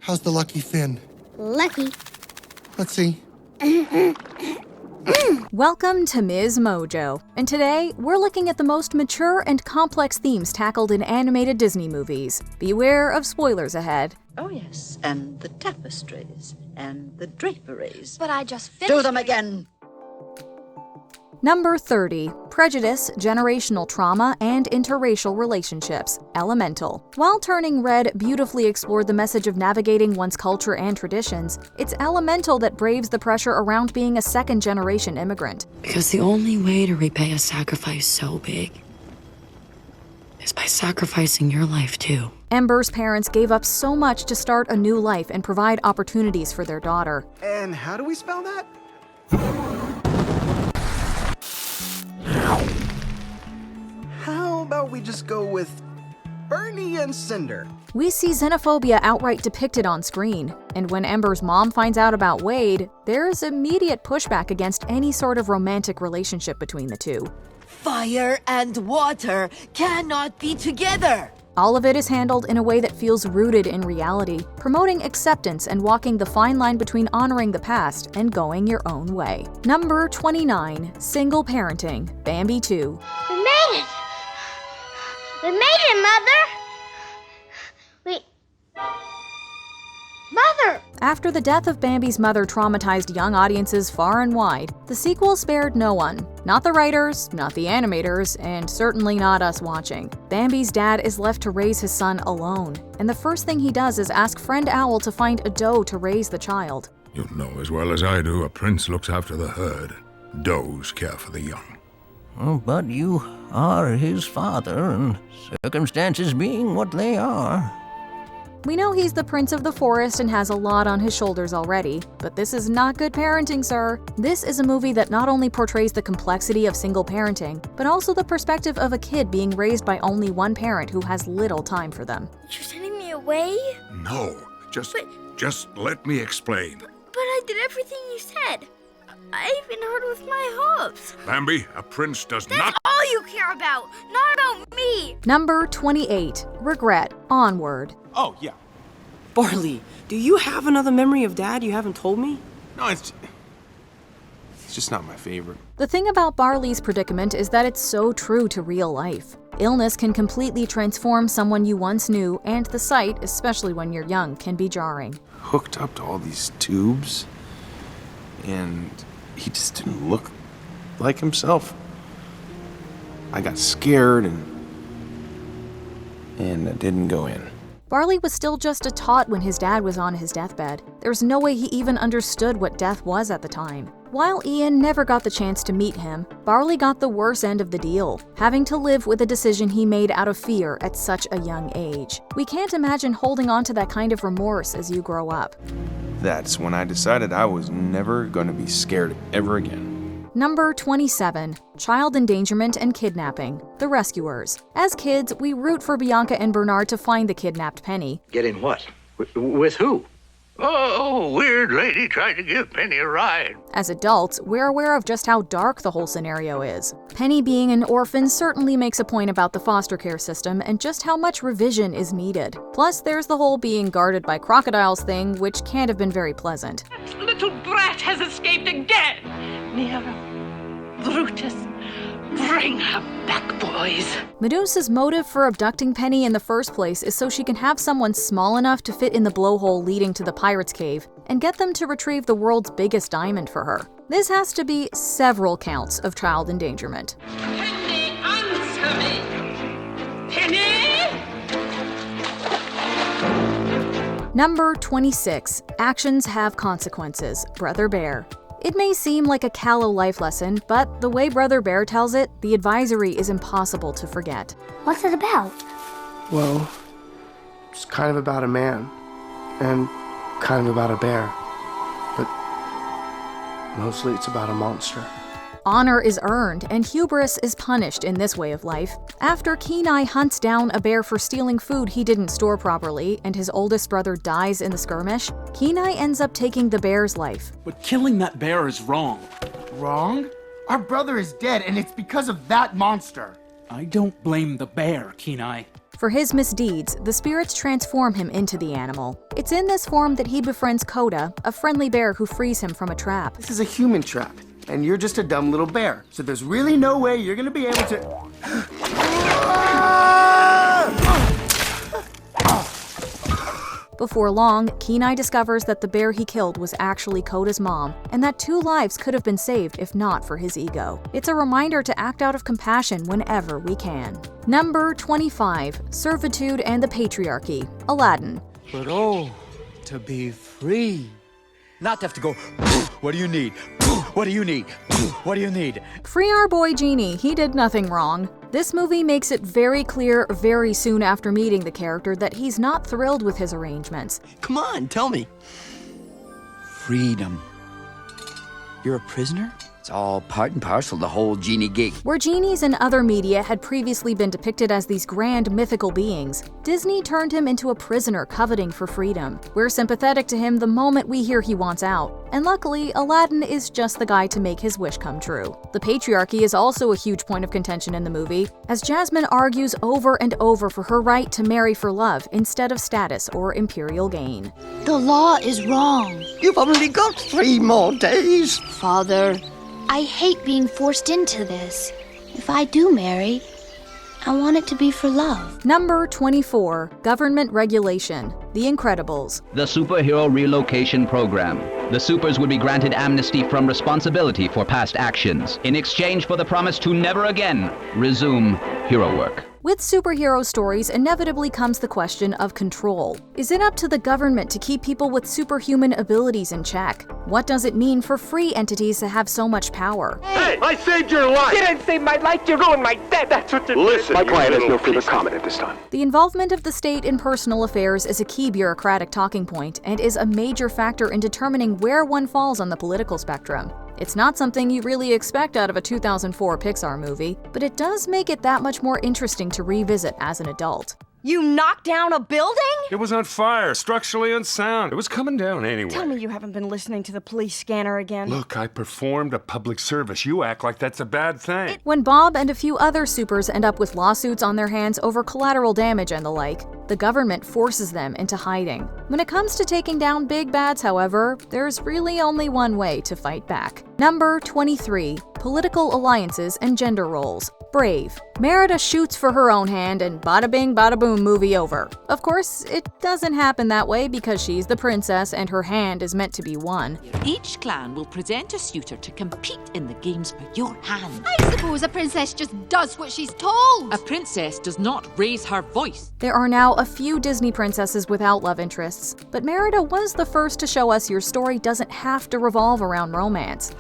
How's the lucky fin? Lucky. Let's see. Welcome to MsMojo, and today we're looking at the most mature and complex themes tackled in animated Disney movies. Beware of spoilers ahead. Oh, yes, and the tapestries, and the draperies. But I just finished. Do them again! Number 30. Prejudice, Generational Trauma, and Interracial Relationships. Elemental. While Turning Red beautifully explored the message of navigating one's culture and traditions, it's Elemental that braves the pressure around being a second-generation immigrant. Because the only way to repay a sacrifice so big is by sacrificing your life too. Ember's parents gave up so much to start a new life and provide opportunities for their daughter. And how do we spell that? How about we just go with Bernie and Cinder? We see xenophobia outright depicted on screen, and when Ember's mom finds out about Wade, there's immediate pushback against any sort of romantic relationship between the two. Fire and water cannot be together. All of it is handled in a way that feels rooted in reality, promoting acceptance and walking the fine line between honoring the past and going your own way. Number 29. Single Parenting. Bambi 2. We made it! We made it, Mother! Mother! After the death of Bambi's mother traumatized young audiences far and wide, the sequel spared no one. Not the writers, not the animators, and certainly not us watching. Bambi's dad is left to raise his son alone, and the first thing he does is ask Friend Owl to find a doe to raise the child. You know as well as I do, a prince looks after the herd. Does care for the young. Oh, but you are his father, and circumstances being what they are. We know he's the prince of the forest and has a lot on his shoulders already, but this is not good parenting, sir. This is a movie that not only portrays the complexity of single parenting, but also the perspective of a kid being raised by only one parent who has little time for them. You're sending me away? No, just let me explain. But I did everything you said. I even heard with my hooves. Bambi, a prince does That's not— all you care about, not about me. Number 28. Regret. Onward. Oh, yeah. Barley, do you have another memory of Dad you haven't told me? No, it's just not my favorite. The thing about Barley's predicament is that it's so true to real life. Illness can completely transform someone you once knew, and the sight, especially when you're young, can be jarring. Hooked up to all these tubes, and he just didn't look like himself. I got scared and I didn't go in. Barley was still just a tot when his dad was on his deathbed. There's no way he even understood what death was at the time. While Ian never got the chance to meet him, Barley got the worst end of the deal, having to live with a decision he made out of fear at such a young age. We can't imagine holding on to that kind of remorse as you grow up. That's when I decided I was never going to be scared ever again. Number 27. Child Endangerment and Kidnapping. The Rescuers. As kids, we root for Bianca and Bernard to find the kidnapped Penny. Getting what? With who? Oh, weird lady tried to give Penny a ride. As adults, we're aware of just how dark the whole scenario is. Penny being an orphan certainly makes a point about the foster care system and just how much revision is needed. Plus, there's the whole being guarded by crocodiles thing, which can't have been very pleasant. That little brat has escaped again! Nero, Brutus, bring her back, boys. Medusa's motive for abducting Penny in the first place is so she can have someone small enough to fit in the blowhole leading to the Pirate's Cave and get them to retrieve the world's biggest diamond for her. This has to be several counts of child endangerment. Penny, answer me! Penny! Number 26. Actions have consequences. Brother Bear. It may seem like a callow life lesson, but the way Brother Bear tells it, the advisory is impossible to forget. What's it about? Well, it's kind of about a man, and kind of about a bear, but mostly it's about a monster. Honor is earned, and hubris is punished in this way of life. After Kenai hunts down a bear for stealing food he didn't store properly, and his oldest brother dies in the skirmish, Kenai ends up taking the bear's life. But killing that bear is wrong. Wrong? Our brother is dead, and it's because of that monster. I don't blame the bear, Kenai. For his misdeeds, the spirits transform him into the animal. It's in this form that he befriends Coda, a friendly bear who frees him from a trap. This is a human trap, and you're just a dumb little bear. So there's really no way you're gonna be able to... Before long, Kenai discovers that the bear he killed was actually Coda's mom, and that 2 lives could have been saved if not for his ego. It's a reminder to act out of compassion whenever we can. Number 25, Servitude and the Patriarchy, Aladdin. But oh, to be free. Not to have to go, what do you need? What do you need? What do you need? Free our boy Genie, he did nothing wrong. This movie makes it very clear very soon after meeting the character that he's not thrilled with his arrangements. Come on, tell me. Freedom. You're a prisoner? It's all part and parcel, the whole genie gig. Where genies in other media had previously been depicted as these grand mythical beings, Disney turned him into a prisoner coveting for freedom. We're sympathetic to him the moment we hear he wants out, and luckily, Aladdin is just the guy to make his wish come true. The patriarchy is also a huge point of contention in the movie, as Jasmine argues over and over for her right to marry for love instead of status or imperial gain. The law is wrong. You've only got 3 more days. Father, I hate being forced into this. If I do marry, I want it to be for love. Number 24, Government Regulation, The Incredibles. The Superhero Relocation Program. The supers would be granted amnesty from responsibility for past actions in exchange for the promise to never again resume hero work. With superhero stories inevitably comes the question of control. Is it up to the government to keep people with superhuman abilities in check? What does it mean for free entities to have so much power? Hey, I saved your life! You didn't save my life, you ruined my death, that's what you did! Listen, my client has no further comment at this time. The involvement of the state in personal affairs is a key bureaucratic talking point and is a major factor in determining where one falls on the political spectrum. It's not something you really expect out of a 2004 Pixar movie, but it does make it that much more interesting to revisit as an adult. You knocked down a building? It was on fire, structurally unsound. It was coming down anyway. Tell me you haven't been listening to the police scanner again. Look, I performed a public service. You act like that's a bad thing. When Bob and a few other supers end up with lawsuits on their hands over collateral damage and the like, the government forces them into hiding. When it comes to taking down big bads, however, there's really only one way to fight back. Number 23, Political Alliances and Gender Roles, Brave. Merida shoots for her own hand and bada bing bada boom, movie over. Of course, it doesn't happen that way because she's the princess and her hand is meant to be won. Each clan will present a suitor to compete in the games for your hand. I suppose a princess just does what she's told. A princess does not raise her voice. There are now a few Disney princesses without love interests, but Merida was the first to show us your story doesn't have to revolve around romance.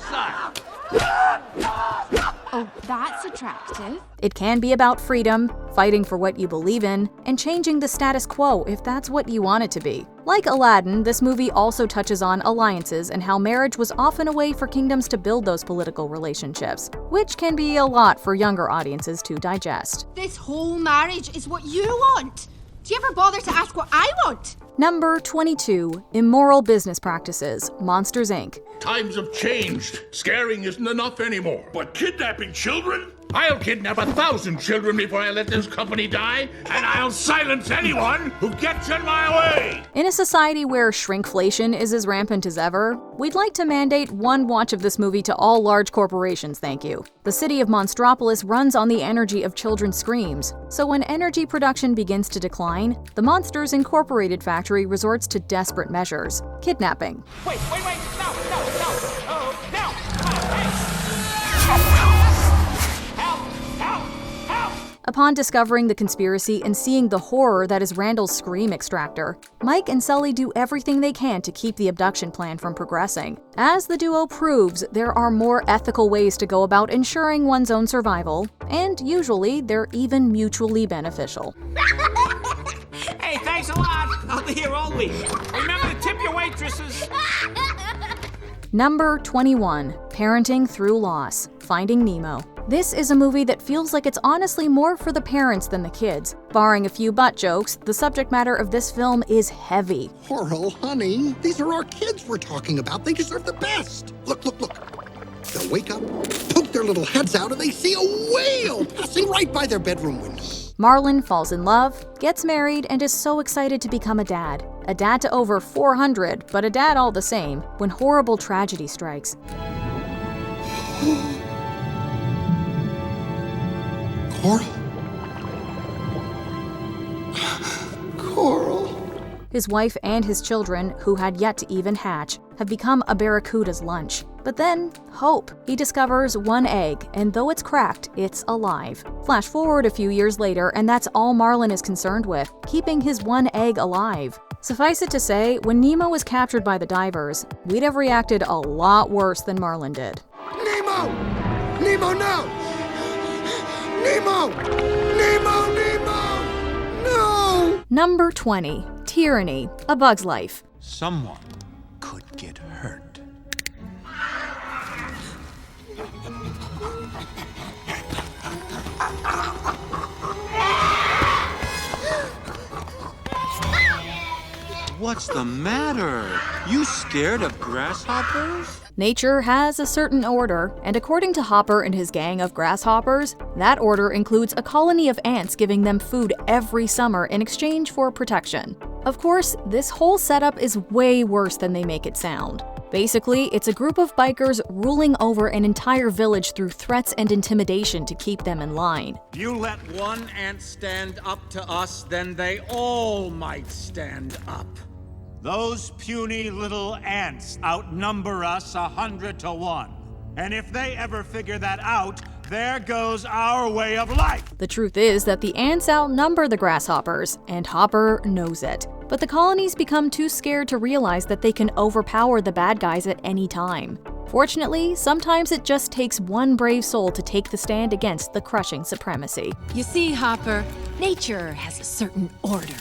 Oh, that's attractive. It can be about freedom, fighting for what you believe in, and changing the status quo if that's what you want it to be. Like Aladdin, this movie also touches on alliances and how marriage was often a way for kingdoms to build those political relationships, which can be a lot for younger audiences to digest. This whole marriage is what you want. Do you ever bother to ask what I want? Number 22, Immoral Business Practices, Monsters, Inc. Times have changed. Scaring isn't enough anymore. But kidnapping children? I'll kidnap 1,000 children before I let this company die, and I'll silence anyone who gets in my way! In a society where shrinkflation is as rampant as ever, we'd like to mandate one watch of this movie to all large corporations, thank you. The city of Monstropolis runs on the energy of children's screams, so when energy production begins to decline, the Monsters Incorporated factory resorts to desperate measures. Kidnapping. Wait, no, oh, no, hey! Upon discovering the conspiracy and seeing the horror that is Randall's scream extractor, Mike and Sully do everything they can to keep the abduction plan from progressing. As the duo proves, there are more ethical ways to go about ensuring one's own survival, and usually they're even mutually beneficial. Hey, thanks a lot. I'll be here all week. Remember to tip your waitresses. Number 21, Parenting Through Loss, Finding Nemo. This is a movie that feels like it's honestly more for the parents than the kids. Barring a few butt jokes, the subject matter of this film is heavy. Coral, honey, these are our kids we're talking about. They deserve the best. Look. They'll wake up, poke their little heads out, and they see a whale passing right by their bedroom window. Marlin falls in love, gets married, and is so excited to become a dad. A dad to over 400, but a dad all the same, when horrible tragedy strikes. Coral? Coral? His wife and his children, who had yet to even hatch, have become a barracuda's lunch. But then, hope. He discovers one egg, and though it's cracked, it's alive. Flash forward a few years later, and that's all Marlin is concerned with, keeping his one egg alive. Suffice it to say, when Nemo was captured by the divers, we'd have reacted a lot worse than Marlin did. Nemo! Nemo, no! Nemo! Nemo, Nemo! No! Number 20. Tyranny, A Bug's Life. Someone could get hurt. What's the matter? You scared of grasshoppers? Nature has a certain order, and according to Hopper and his gang of grasshoppers, that order includes a colony of ants giving them food every summer in exchange for protection. Of course, this whole setup is way worse than they make it sound. Basically, it's a group of bikers ruling over an entire village through threats and intimidation to keep them in line. You let one ant stand up to us, then they all might stand up. Those puny little ants outnumber us 100 to 1. And if they ever figure that out, there goes our way of life. The truth is that the ants outnumber the grasshoppers, and Hopper knows it. But the colonies become too scared to realize that they can overpower the bad guys at any time. Fortunately, sometimes it just takes one brave soul to take the stand against the crushing supremacy. You see, Hopper, nature has a certain order.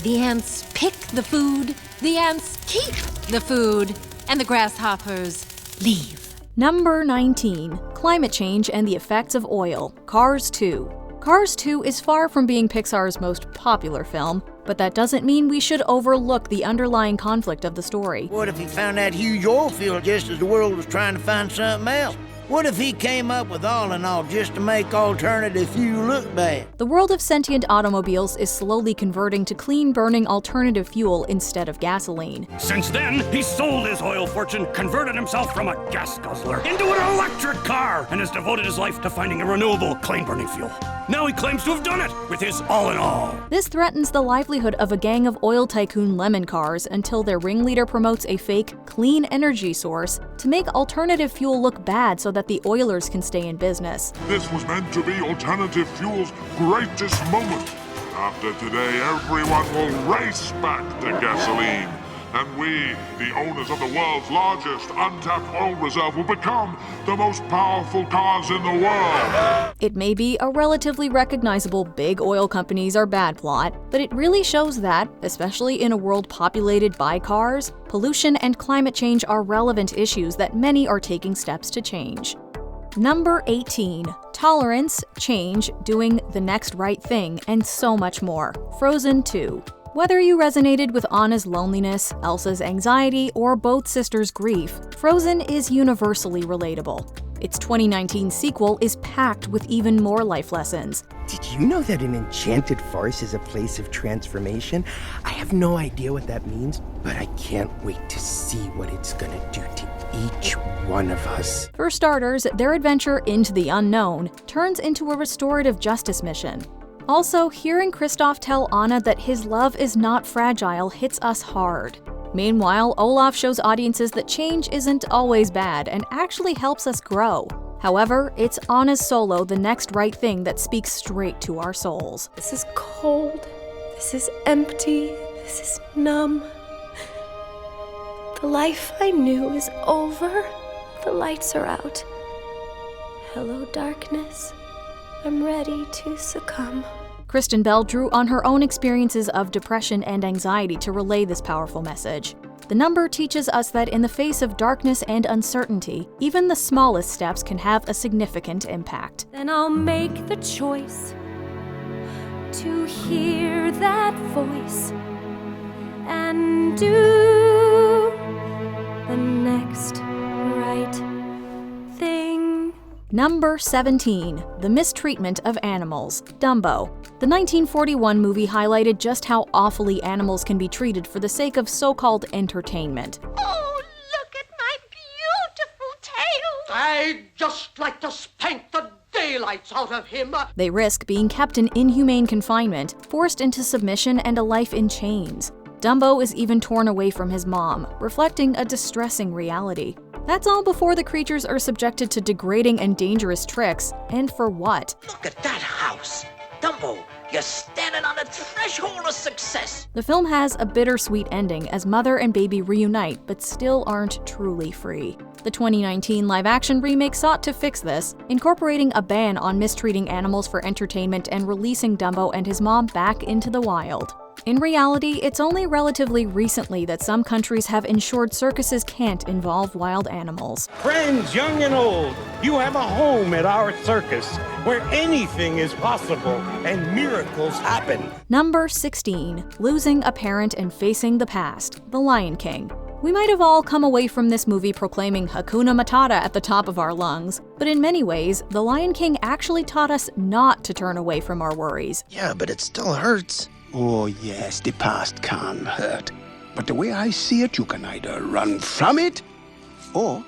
The ants pick the food, the ants keep the food, and the grasshoppers leave. Number 19. Climate Change and the Effects of Oil, Cars 2. Cars 2 is far from being Pixar's most popular film, but that doesn't mean we should overlook the underlying conflict of the story. What if he found that huge oil field just as the world was trying to find something else? What if he came up with all in all just to make alternative fuel look bad? The world of sentient automobiles is slowly converting to clean-burning alternative fuel instead of gasoline. Since then, he sold his oil fortune, converted himself from a gas guzzler into an electric car, and has devoted his life to finding a renewable, clean-burning fuel. Now he claims to have done it with his all-in-all. This threatens the livelihood of a gang of oil tycoon lemon cars until their ringleader promotes a fake, clean energy source to make alternative fuel look bad so that the oilers can stay in business. This was meant to be alternative fuel's greatest moment. After today, everyone will race back to gasoline. And we, the owners of the world's largest untapped oil reserve, will become the most powerful cars in the world. It may be a relatively recognizable big oil companies are bad plot, but it really shows that, especially in a world populated by cars, pollution and climate change are relevant issues that many are taking steps to change. Number 18. Tolerance, change, doing the next right thing, and so much more. Frozen 2. Whether you resonated with Anna's loneliness, Elsa's anxiety, or both sisters' grief, Frozen is universally relatable. Its 2019 sequel is packed with even more life lessons. Did you know that an enchanted forest is a place of transformation? I have no idea what that means, but I can't wait to see what it's gonna do to each one of us. For starters, their adventure into the unknown turns into a restorative justice mission. Also, hearing Kristoff tell Anna that his love is not fragile hits us hard. Meanwhile, Olaf shows audiences that change isn't always bad and actually helps us grow. However, it's Anna's solo, The Next Right Thing, that speaks straight to our souls. This is cold. This is empty. This is numb. The life I knew is over. The lights are out. Hello, darkness. I'm ready to succumb. Kristen Bell drew on her own experiences of depression and anxiety to relay this powerful message. The number teaches us that in the face of darkness and uncertainty, even the smallest steps can have a significant impact. Then I'll make the choice to hear that voice and do the next right thing. Number 17. The Mistreatment of Animals, Dumbo. The 1941 movie highlighted just how awfully animals can be treated for the sake of so-called entertainment. Oh, look at my beautiful tail! I'd just like to spank the daylights out of him. They risk being kept in inhumane confinement, forced into submission and a life in chains. Dumbo is even torn away from his mom, reflecting a distressing reality. That's all before the creatures are subjected to degrading and dangerous tricks, and for what? Look at that house. Dumbo, you're standing on the threshold of success. The film has a bittersweet ending as mother and baby reunite but still aren't truly free. The 2019 live-action remake sought to fix this, incorporating a ban on mistreating animals for entertainment and releasing Dumbo and his mom back into the wild. In reality, it's only relatively recently that some countries have ensured circuses can't involve wild animals. Friends, young and old, you have a home at our circus, where anything is possible and miracles happen. Number 16. Losing a Parent and Facing the Past, The Lion King. We might have all come away from this movie proclaiming Hakuna Matata at the top of our lungs, but in many ways, The Lion King actually taught us not to turn away from our worries. Yeah, but it still hurts. Oh yes, the past can hurt. But the way I see it, you can either run from it or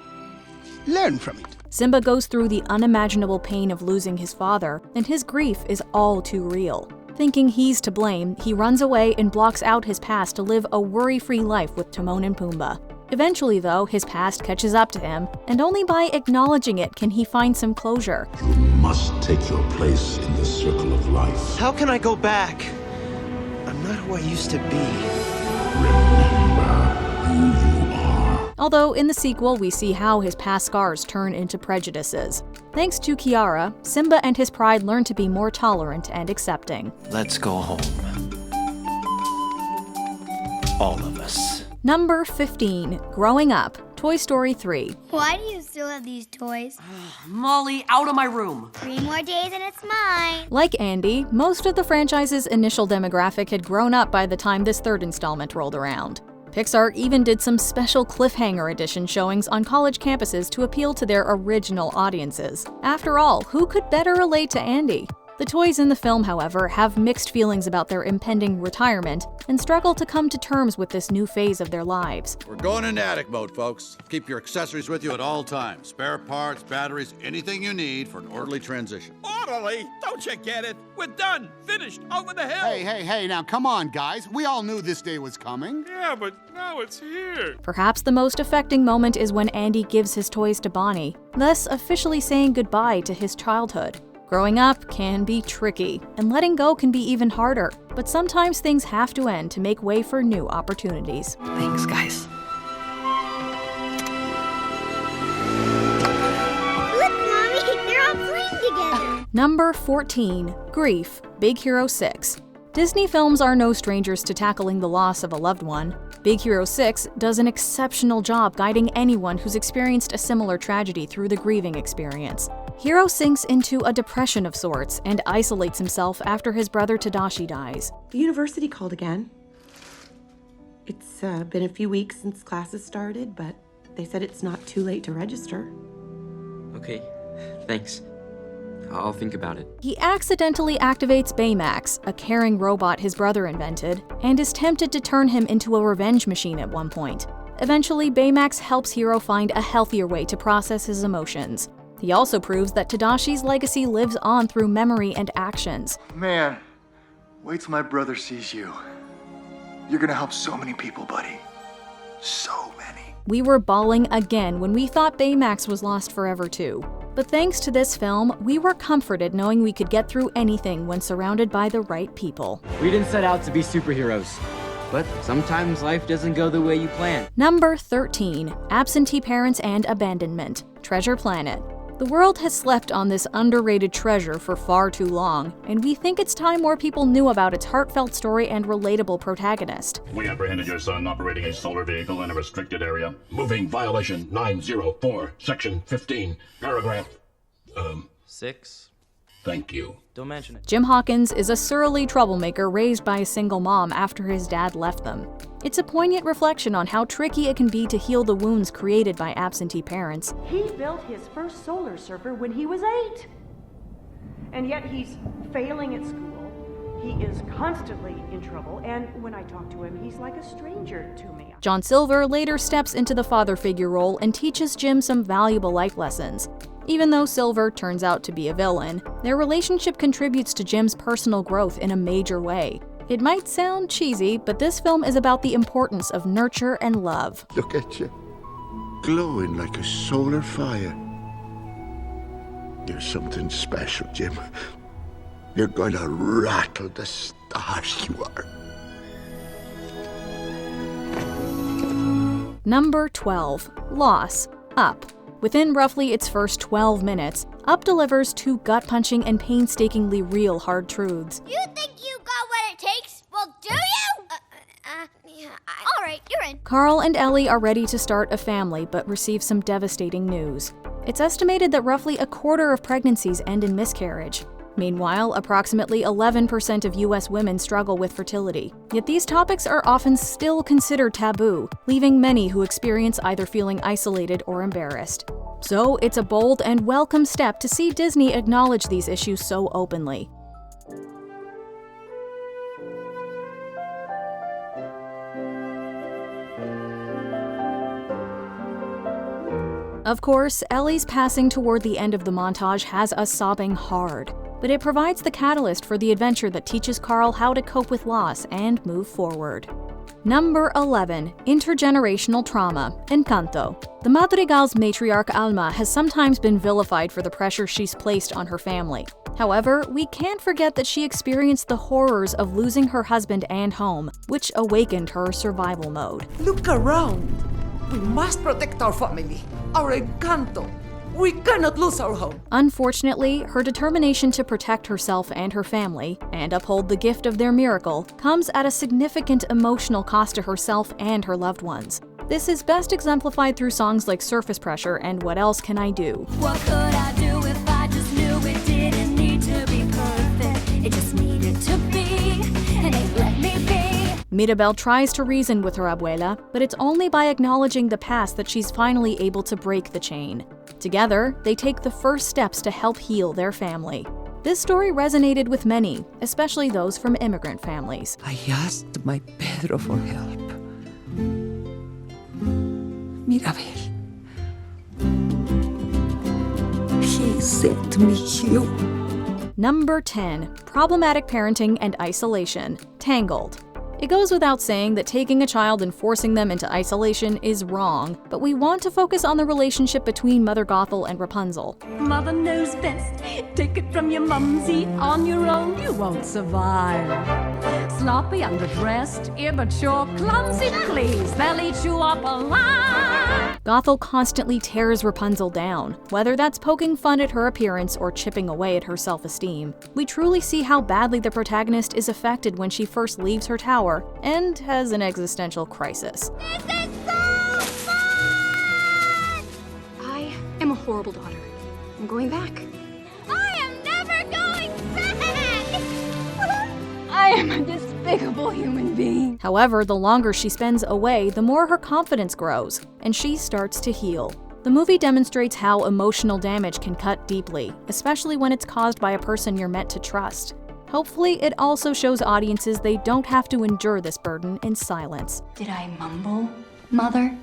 learn from it. Simba goes through the unimaginable pain of losing his father, and his grief is all too real. Thinking he's to blame, he runs away and blocks out his past to live a worry-free life with Timon and Pumbaa. Eventually, though, his past catches up to him, and only by acknowledging it can he find some closure. You must take your place in the circle of life. How can I go back? I'm not who I used to be. Remember who you are. Although in the sequel we see how his past scars turn into prejudices. Thanks to Kiara, Simba and his pride learn to be more tolerant and accepting. Let's go home. All of us. Number 15. Growing Up, Toy Story 3. Why do you still have these toys? Molly, out of my room. 3 more days and it's mine. Like Andy, most of the franchise's initial demographic had grown up by the time this third installment rolled around. Pixar even did some special cliffhanger edition showings on college campuses to appeal to their original audiences. After all, who could better relate to Andy? The toys in the film, however, have mixed feelings about their impending retirement and struggle to come to terms with this new phase of their lives. We're going into attic mode, folks. Keep your accessories with you at all times. Spare parts, batteries, anything you need for an orderly transition. Orderly? Don't you get it? We're done. Finished. Over the hill. Hey, now come on, guys. We all knew this day was coming. Yeah, but now it's here. Perhaps the most affecting moment is when Andy gives his toys to Bonnie, thus officially saying goodbye to his childhood. Growing up can be tricky, and letting go can be even harder, but sometimes things have to end to make way for new opportunities. Thanks, guys. Look, Mommy, they're all playing together. Number 14. Grief, Big Hero 6. Disney films are no strangers to tackling the loss of a loved one. Big Hero 6 does an exceptional job guiding anyone who's experienced a similar tragedy through the grieving experience. Hero sinks into a depression of sorts and isolates himself after his brother Tadashi dies. The university called again. It's been a few weeks since classes started, but they said it's not too late to register. Okay, thanks. I'll think about it. He accidentally activates Baymax, a caring robot his brother invented, and is tempted to turn him into a revenge machine at one point. Eventually, Baymax helps Hero find a healthier way to process his emotions. He also proves that Tadashi's legacy lives on through memory and actions. Man, wait till my brother sees you. You're gonna help so many people, buddy. So many. We were bawling again when we thought Baymax was lost forever too. But thanks to this film, we were comforted knowing we could get through anything when surrounded by the right people. We didn't set out to be superheroes, but sometimes life doesn't go the way you plan. Number 13. Absentee Parents and Abandonment, Treasure Planet. The world has slept on this underrated treasure for far too long, and we think it's time more people knew about its heartfelt story and relatable protagonist. We apprehended your son operating a solar vehicle in a restricted area. Moving violation 904, section 15, paragraph... 6. Thank you. Don't mention it. Jim Hawkins is a surly troublemaker raised by a single mom after his dad left them. It's a poignant reflection on how tricky it can be to heal the wounds created by absentee parents. He built his first solar surfer when he was 8. And yet he's failing at school. He is constantly in trouble, and when I talk to him, he's like a stranger to me. John Silver later steps into the father figure role and teaches Jim some valuable life lessons. Even though Silver turns out to be a villain, their relationship contributes to Jim's personal growth in a major way. It might sound cheesy, but this film is about the importance of nurture and love. Look at you, glowing like a solar fire. You're something special, Jim. You're gonna rattle the stars, you are. Number 12. Loss. Up. Within roughly its first 12 minutes, Up delivers 2 gut-punching and painstakingly real hard truths. You think you got what it takes? Well, do you? Yeah, all right, you're in. Carl and Ellie are ready to start a family, but receive some devastating news. It's estimated that roughly a quarter of pregnancies end in miscarriage. Meanwhile, approximately 11% of US women struggle with fertility. Yet these topics are often still considered taboo, leaving many who experience either feeling isolated or embarrassed. So it's a bold and welcome step to see Disney acknowledge these issues so openly. Of course, Ellie's passing toward the end of the montage has us sobbing hard, but it provides the catalyst for the adventure that teaches Carl how to cope with loss and move forward. Number 11. Intergenerational Trauma. Encanto. The Madrigal's matriarch Alma has sometimes been vilified for the pressure she's placed on her family. However, we can't forget that she experienced the horrors of losing her husband and home, which awakened her survival mode. Look around. We must protect our family, our Encanto. We cannot lose our home. Unfortunately, her determination to protect herself and her family, and uphold the gift of their miracle, comes at a significant emotional cost to herself and her loved ones. This is best exemplified through songs like Surface Pressure and What Else Can I Do? What could I do if I just knew it didn't need to be perfect? It just needed to be, and it let me be. Mirabel tries to reason with her abuela, but it's only by acknowledging the past that she's finally able to break the chain. Together, they take the first steps to help heal their family. This story resonated with many, especially those from immigrant families. I asked my Pedro for help. Mirabel. He sent me you. Number 10. Problematic Parenting and Isolation. Tangled. It goes without saying that taking a child and forcing them into isolation is wrong, but we want to focus on the relationship between Mother Gothel and Rapunzel. Mother knows best. Take it from your mumsy. On your own, you won't survive. Sloppy, underdressed, immature, clumsy, please. They'll eat you up alive. Gothel constantly tears Rapunzel down, whether that's poking fun at her appearance or chipping away at her self-esteem. We truly see how badly the protagonist is affected when she first leaves her tower and has an existential crisis. This is so fun! I am a horrible daughter. I'm going back. I am never going back! I am a despicable human being. However, the longer she spends away, the more her confidence grows, and she starts to heal. The movie demonstrates how emotional damage can cut deeply, especially when it's caused by a person you're meant to trust. Hopefully, it also shows audiences they don't have to endure this burden in silence. Did I mumble, Mother?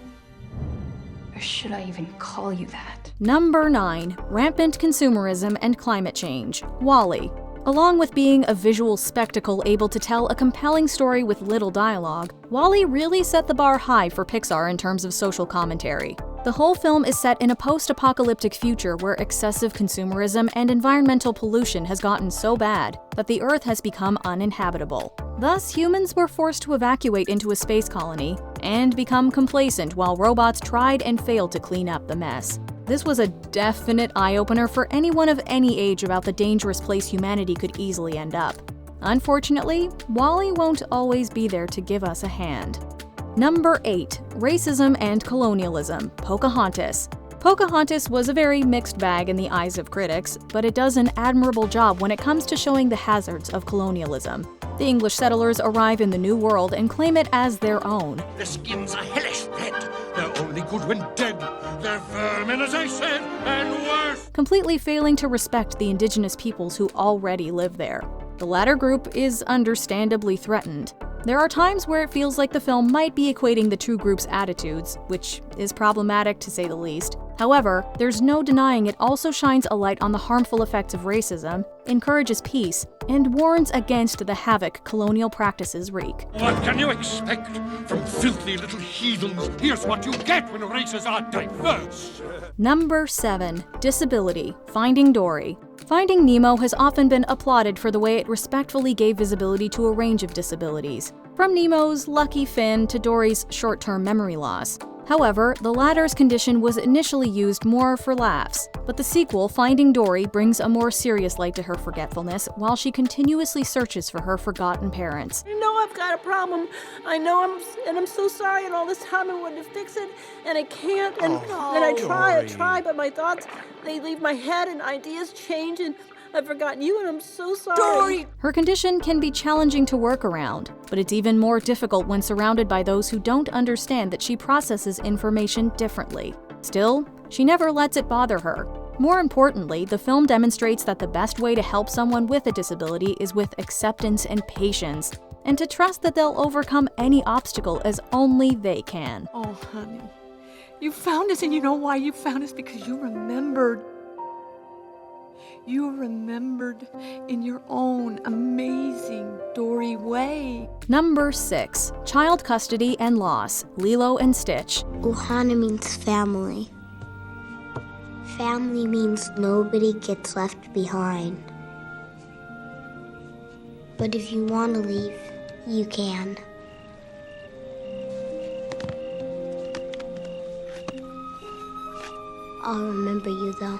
Or should I even call you that? Number 9. Rampant Consumerism and Climate Change. WALL-E. Along with being a visual spectacle able to tell a compelling story with little dialogue, WALL-E really set the bar high for Pixar in terms of social commentary. The whole film is set in a post-apocalyptic future where excessive consumerism and environmental pollution has gotten so bad that the Earth has become uninhabitable. Thus, humans were forced to evacuate into a space colony and become complacent while robots tried and failed to clean up the mess. This was a definite eye-opener for anyone of any age about the dangerous place humanity could easily end up. Unfortunately, WALL-E won't always be there to give us a hand. Number 8. Racism and Colonialism. Pocahontas. Pocahontas was a very mixed bag in the eyes of critics, but it does an admirable job when it comes to showing the hazards of colonialism. The English settlers arrive in the New World and claim it as their own. The skins are hellish red. They're only good when dead. They're vermin, as I said, and worse. Completely failing to respect the indigenous peoples who already live there. The latter group is understandably threatened. There are times where it feels like the film might be equating the two groups' attitudes, which is problematic to say the least. However, there's no denying it also shines a light on the harmful effects of racism, encourages peace, and warns against the havoc colonial practices wreak. What can you expect from filthy little heathens? Here's what you get when races are diverse. Number 7. Disability. Finding Dory. Finding Nemo has often been applauded for the way it respectfully gave visibility to a range of disabilities, from Nemo's lucky fin to Dory's short-term memory loss. However, the latter's condition was initially used more for laughs, but the sequel, Finding Dory, brings a more serious light to her forgetfulness while she continuously searches for her forgotten parents. I know I've got a problem. I'm so sorry, and all this time I wanted to fix it, and I can't, and I try, but my thoughts, they leave my head, and ideas change, and I've forgotten you, and I'm so sorry. Dory! Her condition can be challenging to work around, but it's even more difficult when surrounded by those who don't understand that she processes information differently. Still, she never lets it bother her. More importantly, the film demonstrates that the best way to help someone with a disability is with acceptance and patience, and to trust that they'll overcome any obstacle as only they can. Oh, honey, you found us, and you know why you found us? Because you remembered. You remembered in your own amazing Dory way. Number 6. Child Custody and Loss. Lilo and Stitch. Ohana means family. Family means nobody gets left behind. But if you want to leave, you can. I'll remember you, though.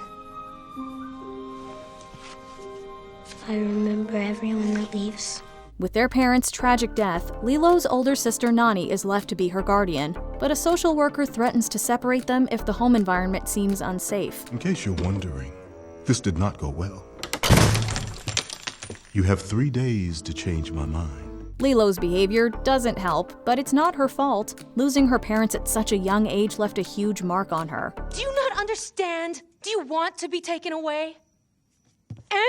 I remember everyone that leaves. With their parents' tragic death, Lilo's older sister Nani is left to be her guardian, but a social worker threatens to separate them if the home environment seems unsafe. In case you're wondering, this did not go well. You have 3 days to change my mind. Lilo's behavior doesn't help, but it's not her fault. Losing her parents at such a young age left a huge mark on her. Do you not understand? Do you want to be taken away?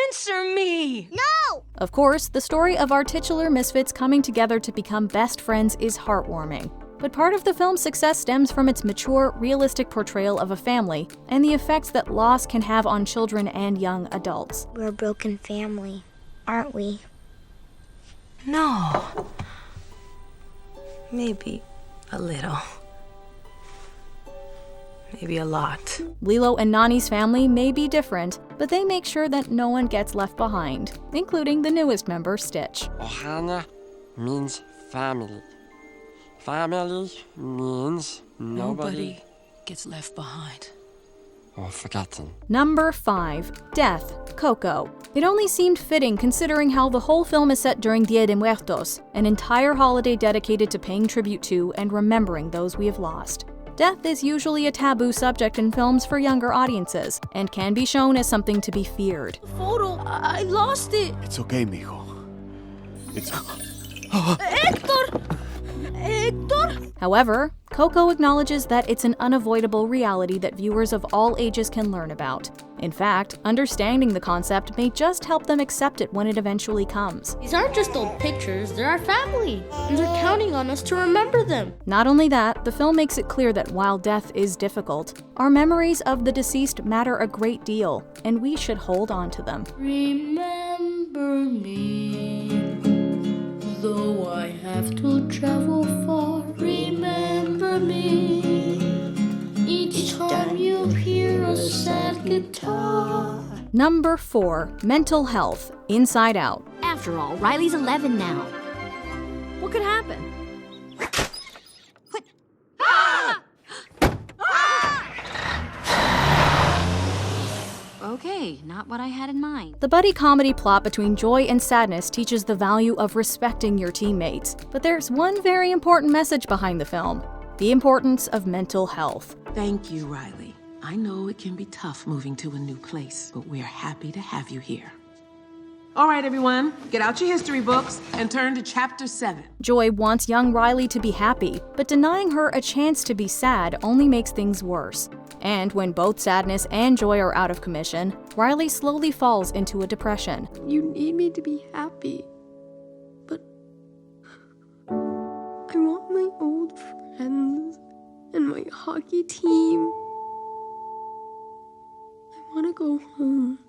Answer me! No! Of course, the story of our titular misfits coming together to become best friends is heartwarming. But part of the film's success stems from its mature, realistic portrayal of a family and the effects that loss can have on children and young adults. We're a broken family, aren't we? No. Maybe a little. Maybe a lot. Lilo and Nani's family may be different, but they make sure that no one gets left behind, including the newest member, Stitch. Ohana means family. Family means nobody gets left behind. or forgotten. Number 5. Death. Coco. It only seemed fitting considering how the whole film is set during Dia de Muertos, an entire holiday dedicated to paying tribute to and remembering those we have lost. Death is usually a taboo subject in films for younger audiences, and can be shown as something to be feared. Photo, I lost it. It's okay, mijo. It's... Hector! Hector! However, Coco acknowledges that it's an unavoidable reality that viewers of all ages can learn about. In fact, understanding the concept may just help them accept it when it eventually comes. These aren't just old pictures, they're our family, and they're counting on us to remember them. Not only that, the film makes it clear that while death is difficult, our memories of the deceased matter a great deal, and we should hold on to them. Remember me, though I have to travel far. Remember me, each time you hear a sad guitar. Number 4. Mental health. Inside Out. After all, Riley's 11 now. What could happen? Okay, not what I had in mind. The buddy comedy plot between joy and sadness teaches the value of respecting your teammates. But there's one very important message behind the film: the importance of mental health. Thank you, Riley. I know it can be tough moving to a new place, but we're happy to have you here. All right, everyone, get out your history books and turn to chapter 7. Joy wants young Riley to be happy, but denying her a chance to be sad only makes things worse. And when both sadness and joy are out of commission, Riley slowly falls into a depression. You need me to be happy, but I want my old friends and my hockey team. I want to go home.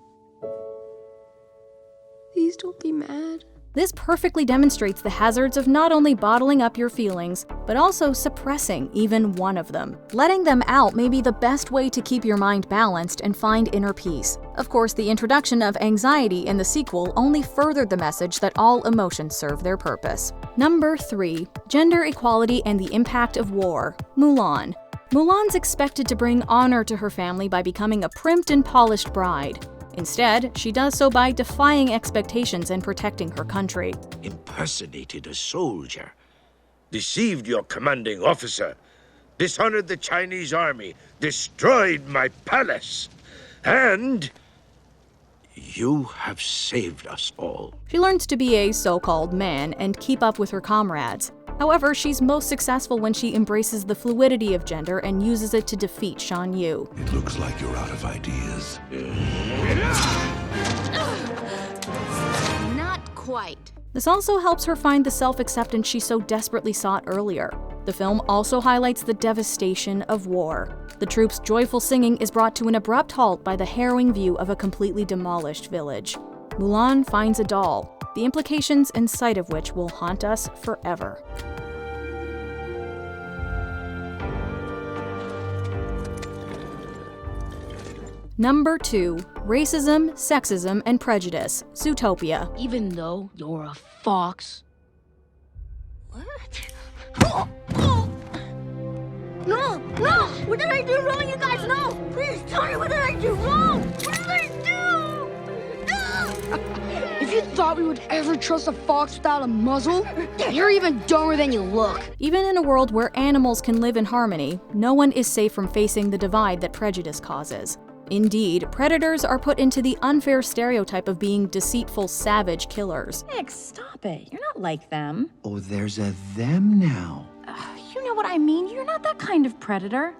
Please don't be mad. This perfectly demonstrates the hazards of not only bottling up your feelings, but also suppressing even one of them. Letting them out may be the best way to keep your mind balanced and find inner peace. Of course, the introduction of anxiety in the sequel only furthered the message that all emotions serve their purpose. Number 3. Gender equality and the impact of war. Mulan. Mulan's expected to bring honor to her family by becoming a primped and polished bride. Instead, she does so by defying expectations and protecting her country. Impersonated a soldier, deceived your commanding officer, dishonored the Chinese army, destroyed my palace, and you have saved us all. She learns to be a so-called man and keep up with her comrades. However, she's most successful when she embraces the fluidity of gender and uses it to defeat Shan Yu. It looks like you're out of ideas. Not quite. This also helps her find the self-acceptance she so desperately sought earlier. The film also highlights the devastation of war. The troops' joyful singing is brought to an abrupt halt by the harrowing view of a completely demolished village. Mulan finds a doll, the implications and sight of which will haunt us forever. Number 2. Racism, Sexism, and Prejudice. Zootopia. Even though you're a fox. What? No! No! What did I do wrong, you guys? No! Please tell me, what did I do wrong? What did I do? No! If you thought we would ever trust a fox without a muzzle, you're even dumber than you look. Even in a world where animals can live in harmony, no one is safe from facing the divide that prejudice causes. Indeed, predators are put into the unfair stereotype of being deceitful, savage killers. Nick, stop it. You're not like them. Oh, there's a them now. You know what I mean. You're not that kind of predator.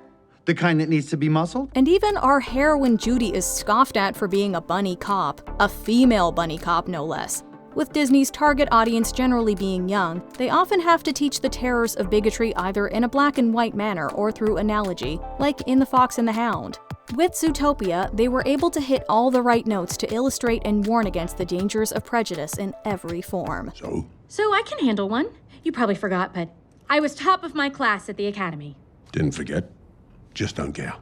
The kind that needs to be muscled? And even our heroine Judy is scoffed at for being a bunny cop. A female bunny cop, no less. With Disney's target audience generally being young, they often have to teach the terrors of bigotry either in a black and white manner or through analogy, like in The Fox and the Hound. With Zootopia, they were able to hit all the right notes to illustrate and warn against the dangers of prejudice in every form. So I can handle one. You probably forgot, but I was top of my class at the academy. Didn't forget. Just don't care.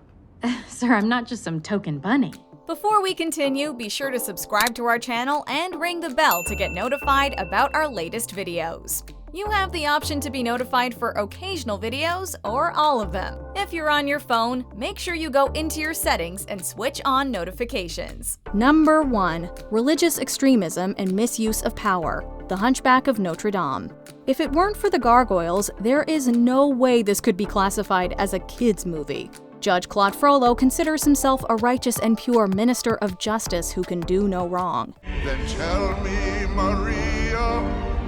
Sir, I'm not just some token bunny. Before we continue, be sure to subscribe to our channel and ring the bell to get notified about our latest videos. You have the option to be notified for occasional videos or all of them. If you're on your phone, make sure you go into your settings and switch on notifications. Number 1. Religious extremism and misuse of power. The Hunchback of Notre Dame. If it weren't for the gargoyles, there is no way this could be classified as a kids' movie. Judge Claude Frollo considers himself a righteous and pure minister of justice who can do no wrong. Then tell me, Maria,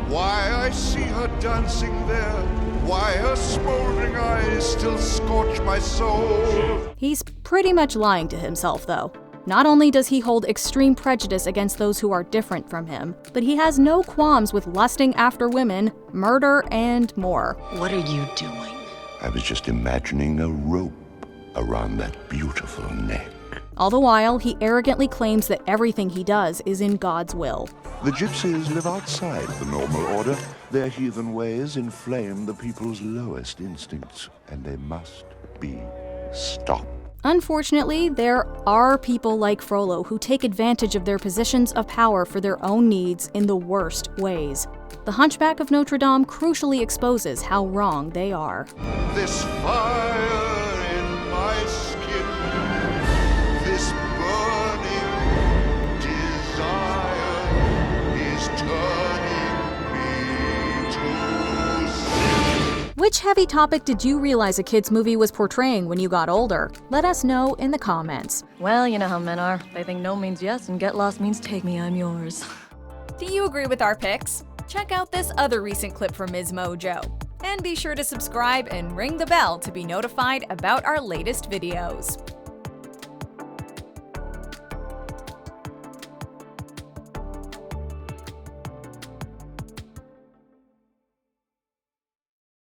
why I see her dancing there, why her smoldering eyes still scorch my soul. He's pretty much lying to himself, though. Not only does he hold extreme prejudice against those who are different from him, but he has no qualms with lusting after women, murder, and more. What are you doing? I was just imagining a rope around that beautiful neck. All the while, he arrogantly claims that everything he does is in God's will. The gypsies live outside the normal order. Their heathen ways inflame the people's lowest instincts, and they must be stopped. Unfortunately, there are people like Frollo who take advantage of their positions of power for their own needs in the worst ways. The Hunchback of Notre Dame crucially exposes how wrong they are. This fire in my skin, this burning desire is turning me to sin. Which heavy topic did you realize a kids' movie was portraying when you got older? Let us know in the comments. Well, you know how men are. They think no means yes and get lost means take me, I'm yours. Do you agree with our picks? Check out this other recent clip from MsMojo. And be sure to subscribe and ring the bell to be notified about our latest videos.